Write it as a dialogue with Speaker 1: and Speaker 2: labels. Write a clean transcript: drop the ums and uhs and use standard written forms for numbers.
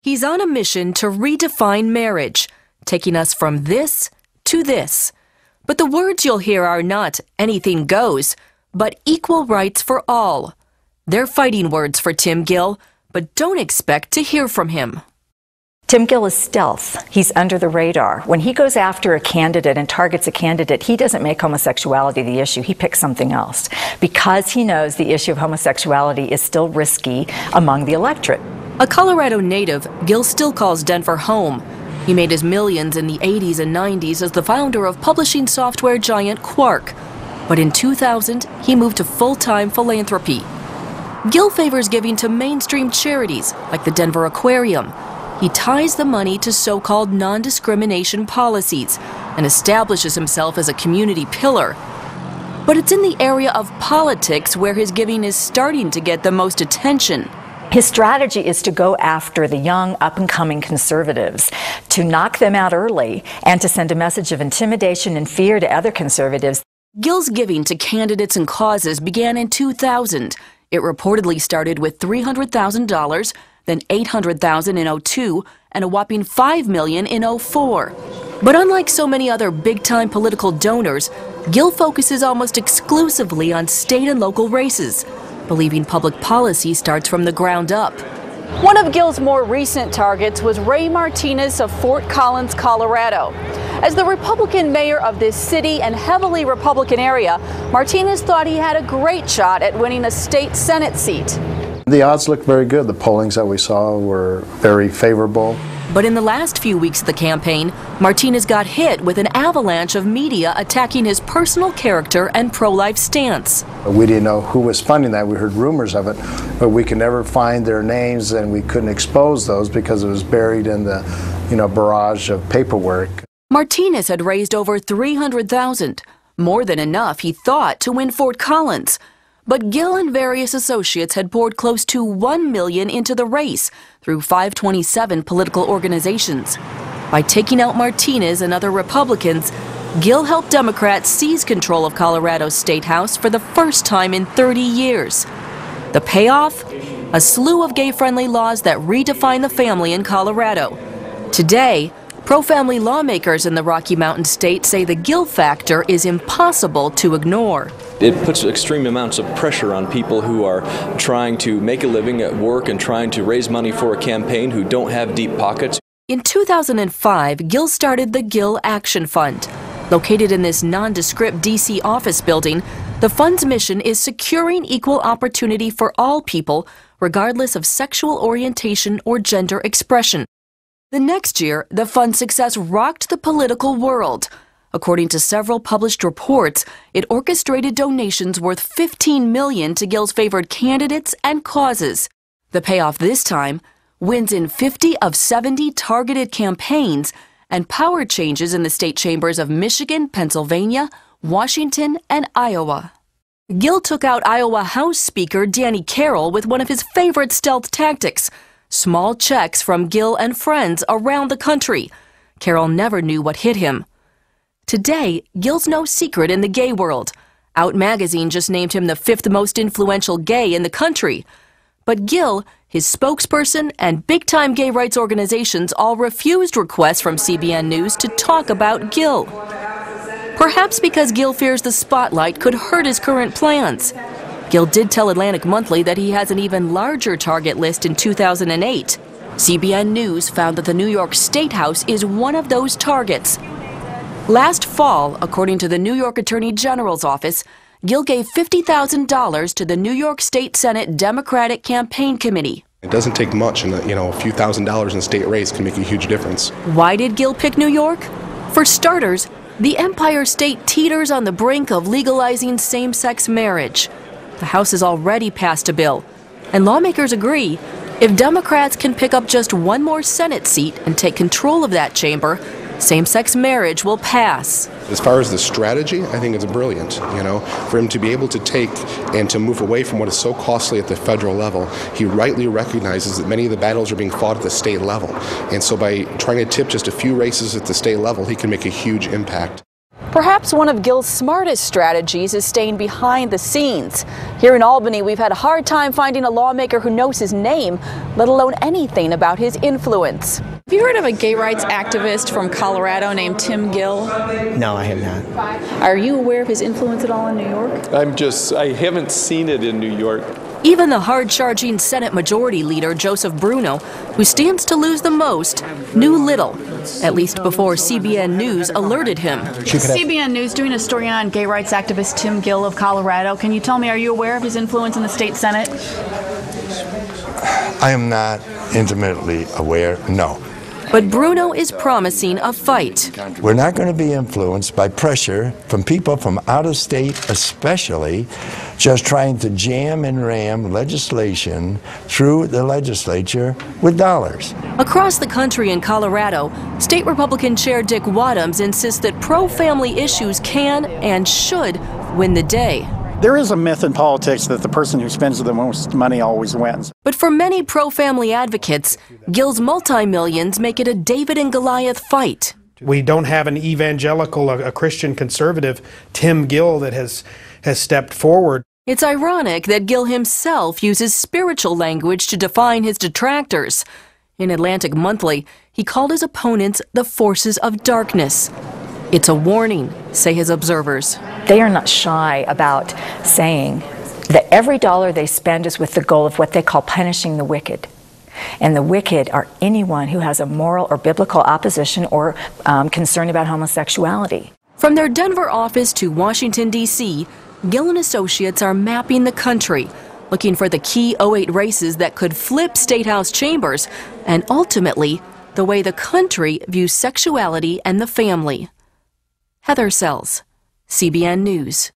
Speaker 1: He's on a mission to redefine marriage, taking us from this to this. But the words you'll hear are not anything goes, but equal rights for all. They're fighting words for Tim Gill, but don't expect to hear from him.
Speaker 2: Tim Gill is stealth. He's under the radar. When he goes after a candidate and targets a candidate, he doesn't make homosexuality the issue. He picks something else because he knows the issue of homosexuality is still risky among the electorate.
Speaker 1: A Colorado native, Gill still calls Denver home. He made his millions in the 80s and 90s as the founder of publishing software giant Quark. But in 2000, he moved to full-time philanthropy. Gill favors giving to mainstream charities like the Denver Aquarium. He ties the money to so-called non-discrimination policies and establishes himself as a community pillar. But it's in the area of politics where his giving is starting to get the most attention.
Speaker 2: His strategy is to go after the young, up-and-coming conservatives, to knock them out early, and to send a message of intimidation and fear to other conservatives.
Speaker 1: Gill's giving to candidates and causes began in 2000. It reportedly started with $300,000, then $800,000 in 2002, and a whopping $5 million in 2004. But unlike so many other big-time political donors, Gill focuses almost exclusively on state and local races, believing public policy starts from the ground up.
Speaker 3: One of Gill's more recent targets was Ray Martinez of Fort Collins, Colorado. As the Republican mayor of this city and heavily Republican area, Martinez thought he had a great shot at winning a state Senate seat.
Speaker 4: The odds looked very good. The pollings that we saw were very favorable.
Speaker 1: But in the last few weeks of the campaign, Martinez got hit with an avalanche of media attacking his personal character and pro-life stance.
Speaker 4: We didn't know who was funding that. We heard rumors of it, but we could never find their names, and we couldn't expose those because it was buried in the, barrage of paperwork.
Speaker 1: Martinez had raised over $300,000, more than enough, he thought, to win Fort Collins. But Gill and various associates had poured close to $1 million into the race through 527 political organizations. By taking out Martinez and other Republicans, Gill helped Democrats seize control of Colorado's State House for the first time in 30 years. The payoff? A slew of gay-friendly laws that redefine the family in Colorado. Today, pro-family lawmakers in the Rocky Mountain state say the Gill factor is impossible to ignore.
Speaker 5: It puts extreme amounts of pressure on people who are trying to make a living at work and trying to raise money for a campaign who don't have deep pockets.
Speaker 1: In 2005, Gill started the Gill Action Fund. Located in this nondescript D.C. office building, the fund's mission is securing equal opportunity for all people, regardless of sexual orientation or gender expression. The next year, the fund's success rocked the political world. According to several published reports, it orchestrated donations worth $15 million to Gill's favored candidates and causes. The payoff this time, wins in 50 of 70 targeted campaigns and power changes in the state chambers of Michigan, Pennsylvania, Washington, and Iowa. Gill took out Iowa House Speaker Danny Carroll with one of his favorite stealth tactics, small checks from Gill and friends around the country. Carroll never knew what hit him. Today, Gill's no secret in the gay world. Out magazine just named him the 5th most influential gay in the country. But Gill, his spokesperson, and big-time gay rights organizations all refused requests from CBN News to talk about Gill. Perhaps because Gill fears the spotlight could hurt his current plans. Gill did tell Atlantic Monthly that he has an even larger target list in 2008. CBN News found that the New York State House is one of those targets. Last fall, according to the New York Attorney General's office, Gill gave $50,000 to the New York State Senate Democratic Campaign Committee.
Speaker 6: It doesn't take much, and a few $1,000s in a state race can make a huge difference.
Speaker 1: Why did Gill pick New York? For starters, the Empire State teeters on the brink of legalizing same-sex marriage. The House has already passed a bill, and lawmakers agree if Democrats can pick up just one more Senate seat and take control of that chamber, same-sex marriage will pass.
Speaker 6: As far as the strategy, I think it's brilliant, for him to be able to take and to move away from what is so costly at the federal level. He rightly recognizes that many of the battles are being fought at the state level. And so by trying to tip just a few races at the state level, he can make a huge impact.
Speaker 3: Perhaps one of Gill's smartest strategies is staying behind the scenes. Here in Albany, we've had a hard time finding a lawmaker who knows his name, let alone anything about his influence. Have you heard of a gay rights activist from Colorado named Tim Gill?
Speaker 7: No, I have not.
Speaker 3: Are you aware of his influence at all in New York?
Speaker 8: I haven't seen it in New York.
Speaker 1: Even the hard-charging Senate Majority Leader Joseph Bruno, who stands to lose the most, knew little, at least before CBN News alerted him.
Speaker 3: CBN News doing a story on gay rights activist Tim Gill of Colorado. Can you tell me, are you aware of his influence in the state Senate?
Speaker 9: I am not intimately aware, no.
Speaker 1: But Bruno is promising a fight.
Speaker 9: We're not going to be influenced by pressure from people from out of state, especially just trying to jam and ram legislation through the legislature with dollars.
Speaker 1: Across the country in Colorado, State Republican Chair Dick Wadhams insists that pro-family issues can and should win the day.
Speaker 10: There is a myth in politics that the person who spends the most money always wins.
Speaker 1: But for many pro-family advocates, Gill's multi-millions make it a David and Goliath fight.
Speaker 11: We don't have an evangelical, a Christian conservative, Tim Gill, that has stepped forward.
Speaker 1: It's ironic that Gill himself uses spiritual language to define his detractors. In Atlantic Monthly, he called his opponents the forces of darkness. It's a warning, say his observers.
Speaker 2: They are not shy about saying that every dollar they spend is with the goal of what they call punishing the wicked. And the wicked are anyone who has a moral or biblical opposition or concern about homosexuality.
Speaker 1: From their Denver office to Washington, D.C., Gill and Associates are mapping the country, looking for the key 08 races that could flip statehouse chambers and ultimately the way the country views sexuality and the family. Heather Sells, CBN News.